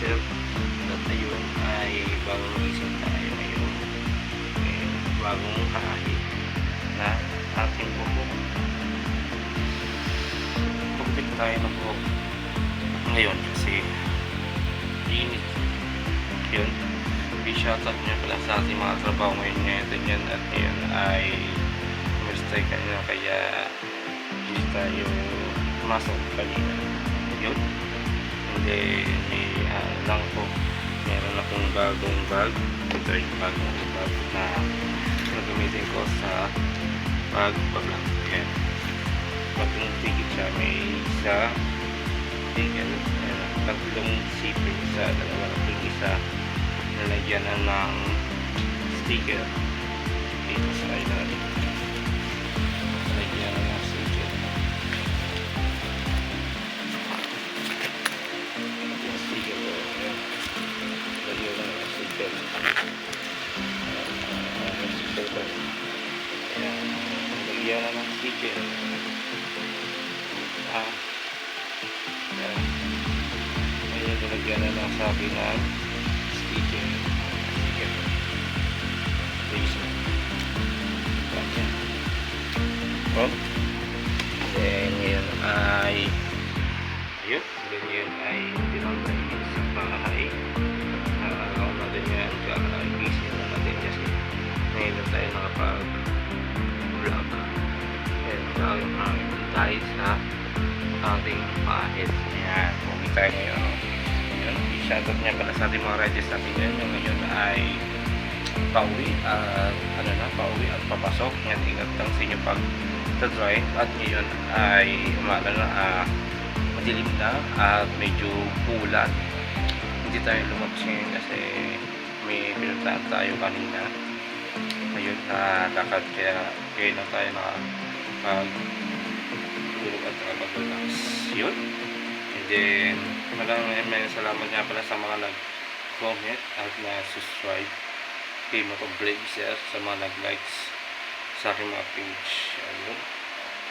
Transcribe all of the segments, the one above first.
Blazer at ayun ay bagong gising tayo ngayon, and bagong kahit na ating buhok. Kumpit tayo ng buhok ngayon kasi init yun. I-shoutout nyo pala sa ating mga trabaho ngayon yan, at ngayon ay Wednesday kanina, kaya hindi tayo masok kanina yun. Hindi may lang po, meron akong bagong bag. Ito yung bagong bag na gagamitin ko sa pag-vlog. Ayan, bagong ticket siya, may isa ticket, tatlong sipin sa dalawa, isa nalagyan na ng sticker dito sa ilalim. Nalagyan na ng sticker. Yung sticker ko, ayan. Nalagyan na ng sticker. Sticker ko. Ayan. Nalagyan na ng sticker. Ayan. Ayan, nalagyan na ng sabi ng sticker. Oh, then yun ay ayun, then yun ay tinanggay sa bahay. Ako natin yan, kakagising na natin kasi ngayon na tayo nakapag-vlog. And tayo sa ating pahit. Ayan, okay tayo ngayon. Yun, i-shoutout niya pala sa ating mga riders natin yan. Yung ngayon ay pauwi pauwi at papasok. Ingat-ingat lang sa inyo pag drive, at ngayon ay umaga na, madilim na at medyo ulan. Hindi tayo lumabas ngayon kasi may pinuntahan tayo kanina. Ngayon lakad, kaya lang tayo nakapag-tulog at nakapag-relax yun. And then maraming salamat nga pala sa mga nag-comment at na-subscribe kay Moto Blazer, sa mga nag-likes sa aking mga page. Ayun.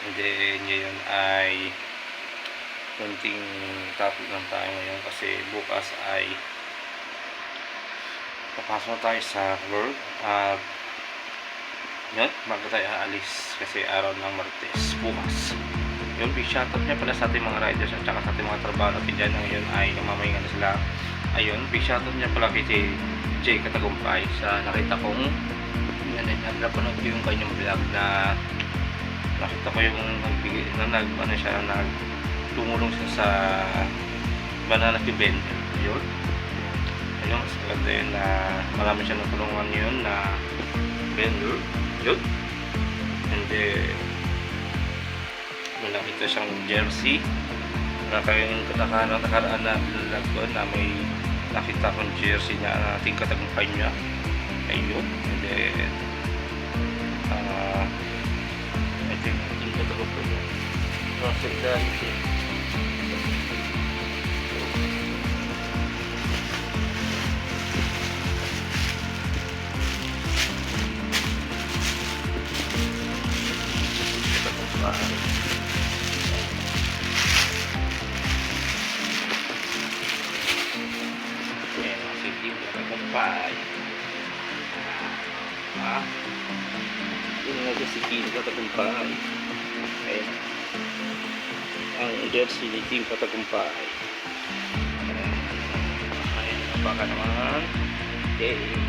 And then ngayon ay konting topic lang tayo ngayon kasi bukas ay papasok na tayo sa work at yun, bago tayo aalis kasi araw ng Martes bukas. Yun, big shoutout niya pala sa ating mga riders at saka sa ating mga trabaho natin dyan. Ngayon ay namamahinga na sila. Ayun, big shoutout niya pala kay Jay Katagumpay sa nakita kong napanood ko yung kanyang vlog na nakita ko yung tumulong siya sa banana event yun. Ayun, kasi din na marami siya natulungan yun na vendor yun. And then may nakita siyang jersey na kayong nakaraan na vlog ko na may nakita kong jersey na ating Katagumpay niya. Ayun, and then I think Katagumpay niya Russell Dante. Katagumpay. Katagumpay. Yun nga si Team Katagumpay. Ayan, ang jersey ni Team Katagumpay. Ayan, baka naman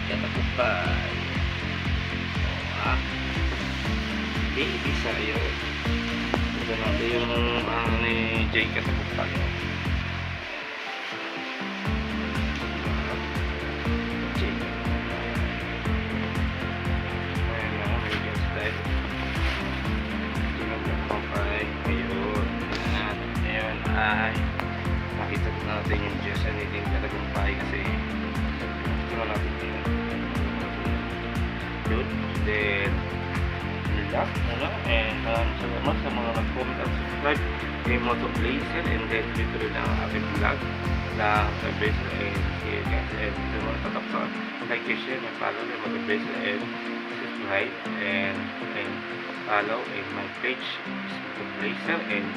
Katagumpay. Baby sayo. Ito natin yung ni Jay Katagumpay. Ay nakita natin yung jersey ni Team Katagumpay kasi ito natin yun. Then relax muna, and maraming salamat sa mga nag-comment at subscribe kay Moto Blazer. And then dito rin ang ating vlog na sa Blazer, and see you guys. And ito mga tatak, like, share, and follow yung Moto Blazer, and subscribe and follow in my page Moto Blazer, and